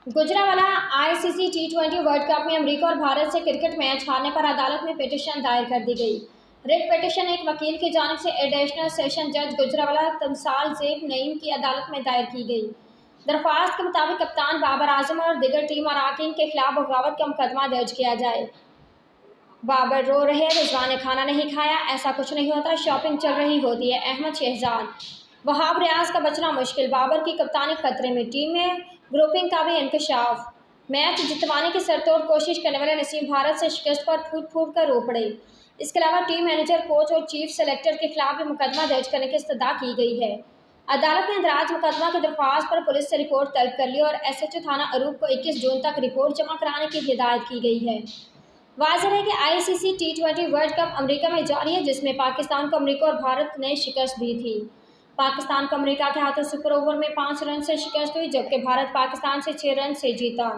Gujranwala ICC टी20 world cup में America और भारत से क्रिकेट मैच हारने पर अदालत में पिटीशन दायर कर दी गई। रिट पिटीशन एक वकील की जानिब से एडिशनल सेशन जज गुजरांवाला तमसाल ज़ेब नईम की अदालत में दायर की गई। दरख्वास्त के मुताबिक कप्तान बाबर आजम और दिगर टीम अरकान के खिलाफ बगावत का मुकदमा दर्ज किया जाए। बाबर रो रहे, रिजवान ने खाना नहीं खाया, ऐसा कुछ नहीं होता, शॉपिंग चल रही होती है। अहमद शहजाद, वहाब रियाज का बचना मुश्किल, बाबर की कप्तानी खतरे में, टीम में ग्रुपिंग का भी इंकशाफ। मैच जितवाने की सरतोड़ कोशिश करने वाले नसीम भारत से शिकस्त पर फूट फूट कर रो पड़े। इसके अलावा टीम मैनेजर, कोच और चीफ सेलेक्टर के खिलाफ भी मुकदमा दर्ज करने की इस्तदा की गई है। अदालत ने इंदराज मुकदमा की दरख्वास्त पर पुलिस से रिपोर्ट तलब कर ली और SHO थाना अरूब को 21 जून तक रिपोर्ट जमा कराने की हिदायत की गई है। वाज़ेह है कि आईसीसी टी20 वर्ल्ड कप अमेरिका में जारी है, जिसमें पाकिस्तान को अमेरिका और भारत ने शिकस्त दी थी। पाकिस्तान को अमेरिका के हाथों सुपर ओवर में 5 रन से शिकस्त हुई, जबकि भारत पाकिस्तान से 6 रन से जीता।